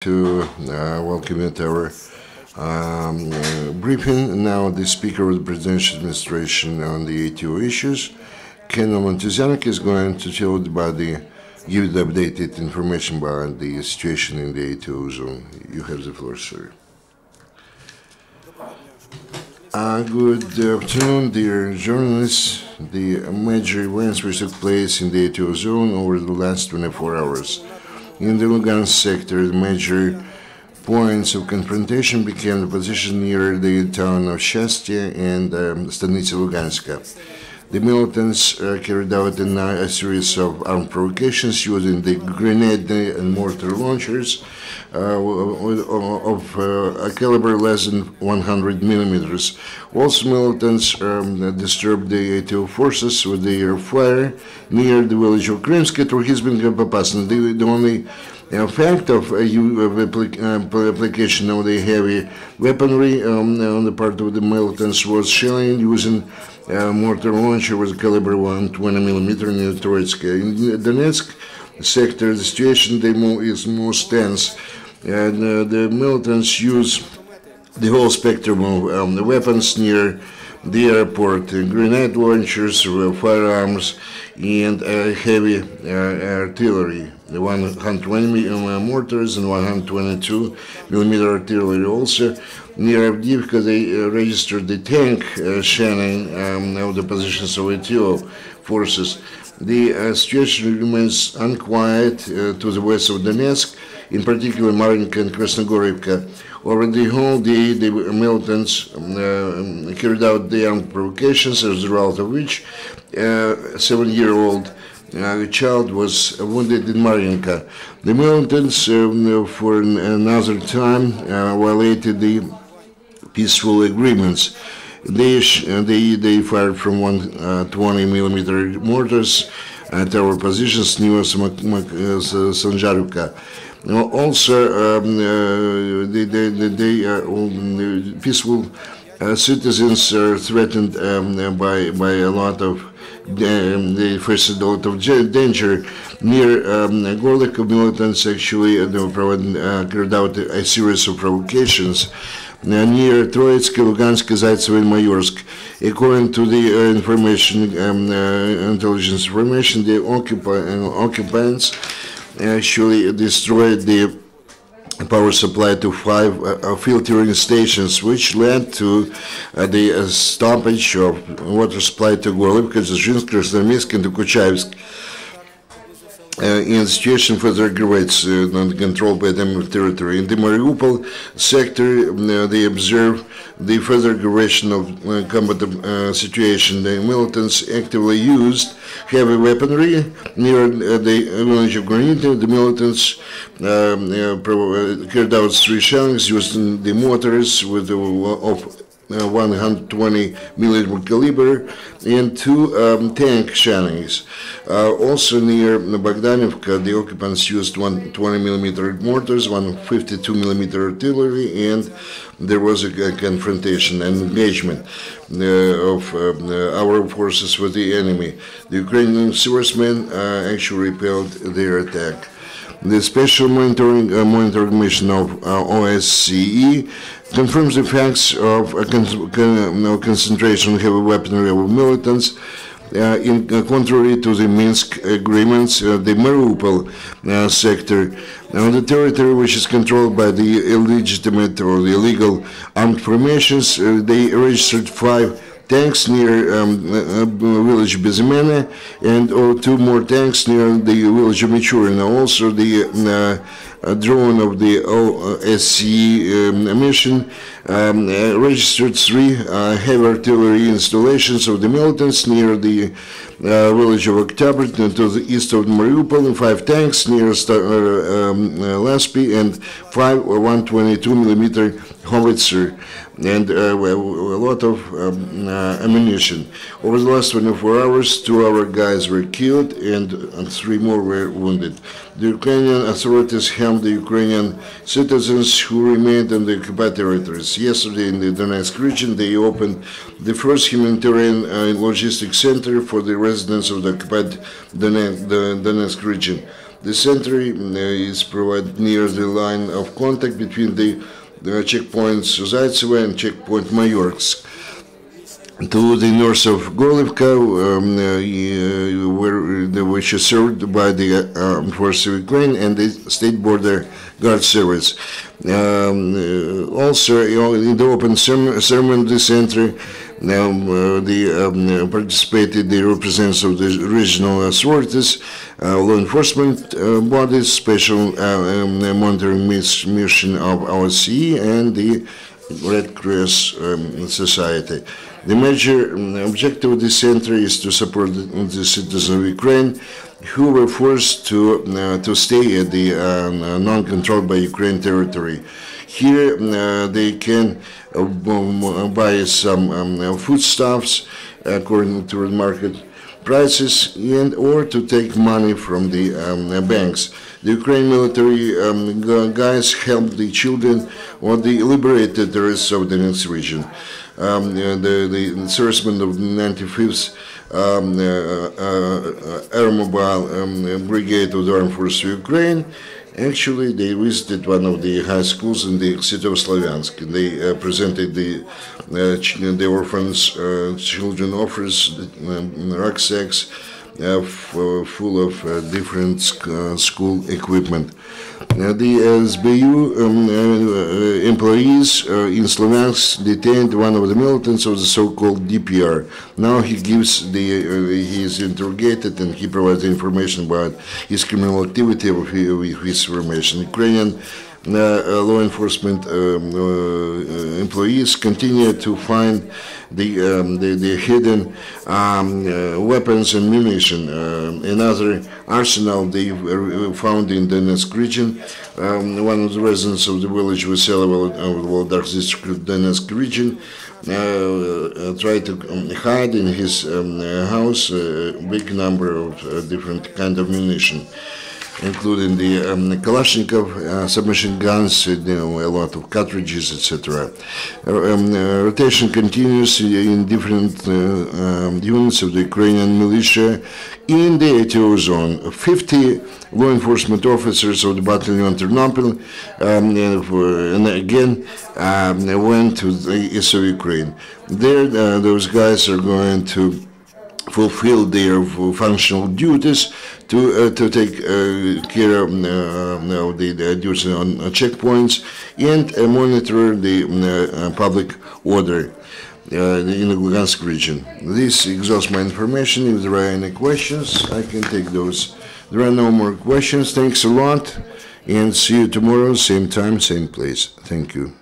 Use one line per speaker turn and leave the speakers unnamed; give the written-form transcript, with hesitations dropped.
To welcome you to our briefing. Now, the Speaker of the Presidential Administration on the ATO issues, Motuzyanyk, is going to tell give the updated information about the situation in the ATO zone. You have the floor, sir. Good afternoon, dear journalists. The major events which took place in the ATO zone over the last 24 hours. In the Lugansk sector, the major points of confrontation became the position near the town of Shastia and Stanitsa Luganska. The militants carried out a series of armed provocations using the grenade and mortar launchers of a caliber less than 100 millimeters. Also, militants disturbed the ATO forces with their fire near the village of Krymsky, Trukizbinka-Popasna. The only fact of application of the heavy weaponry on the part of the militants was shelling using mortar launcher with caliber 120 millimeter near Troitsk. In Donetsk sector, the situation is most tense, and the militants use the whole spectrum of the weapons near the airport: grenade launchers, firearms, and heavy artillery. The 120 mortars and 122 millimeter artillery. Also, near Avdiivka, they registered the tank shelling of the positions of ATO forces. The situation remains unquiet to the west of Donetsk, in particular Marinka and Krasnogorivka. Over the whole day, the militants carried out the armed provocations, as a result of which a 7-year-old child was wounded in Marinka. The militants, for another time, violated the peaceful agreements. They fired from 120 millimeter mortars at our positions near Sanjarivka. Also, the peaceful citizens are threatened by a lot of they faced a lot of danger. Near Gorlikov, militants actually carried out a series of provocations near Troitsk, Lugansk, Zaitsevo, and Mayorsk. According to the intelligence information, the occupants actually destroyed the power supply to 5 filtering stations, which led to the stoppage of water supply to Gorlivka, Dzержinsk, Krasnoarmeysk, and Kuchayevsk. And the situation further aggravates under control by them territory. In the Mariupol sector, they observe the further aggravation of combative situation. The militants actively used heavy weaponry near the village of Granita. The militants carried out 3 shellings using the mortars of 120 millimeter caliber and 2 tank shellings. Also near Bogdanivka, the occupants used 120 millimeter mortars, 152 millimeter artillery, and there was a confrontation and engagement of our forces with the enemy. The Ukrainian servicemen actually repelled their attack. The special monitoring mission of OSCE confirms the facts of concentration of heavy weaponry of militants. In contrary to the Minsk agreements, the Mariupol sector, on the territory which is controlled by the illegitimate or the illegal armed formations, they registered 5 tanks near village Bezimene and 2 more tanks near the village of Michurino. Also, the drone of the OSCE mission registered 3 heavy artillery installations of the militants near the village of Oktyabr to the east of Mariupol, and 5 tanks near Laspi, and 5 122 millimeter howitzer, and a lot of ammunition. Over the last 24 hours, 2 of our guys were killed and 3 more were wounded. The Ukrainian authorities harmed the Ukrainian citizens who remained in the occupied territories. Yesterday, in the Donetsk region, they opened the first humanitarian logistics center for the residents of the occupied Donetsk region. The center is provided near the line of contact between the checkpoints Zaytsevo and checkpoint Mayorsk. To the north of Golivka, which is served by the Armed Forces of Ukraine and the State Border Guard Service. Also, in the open ceremony of the center, participated the representatives of the regional authorities, law enforcement bodies, special monitoring mission of OSCE, and the Red Cross Society. The major objective of the center is to support the citizens of Ukraine who were forced to stay at the non-controlled by Ukraine territory. Here they can buy some foodstuffs according to market prices and or to take money from the banks. The Ukraine military guys helped the children or the liberated areas of the Donetsk region. The servicemen of the 95th Aeromobile Brigade of the Armed Forces of Ukraine, actually they visited one of the high schools in the city of Slavyansk. They presented the orphans, children offers, rucksacks full of different school equipment. The SBU employees in Slavyansk detained one of the militants of the so-called DPR. Now he is interrogated and he provides information about his criminal activity with his information. Ukrainian law enforcement employees continue to find the hidden weapons and munition. Another arsenal they found in the Donetsk region. One of the residents of the village Veselo of Voldarsk district, Donetsk region, tried to hide in his house a big number of different kind of munition, including the Kalashnikov submachine guns, a lot of cartridges, etc. Rotation continues in different units of the Ukrainian militia in the ATO zone. 50 law enforcement officers of the battalion Ternopil and again went to the east of Ukraine. There, those guys are going to fulfill their functional duties to take care of the duties on checkpoints and monitor the public order in the Lugansk region. This exhausts my information. If there are any questions, I can take those. There are no more questions. Thanks a lot, and see you tomorrow, same time, same place. Thank you.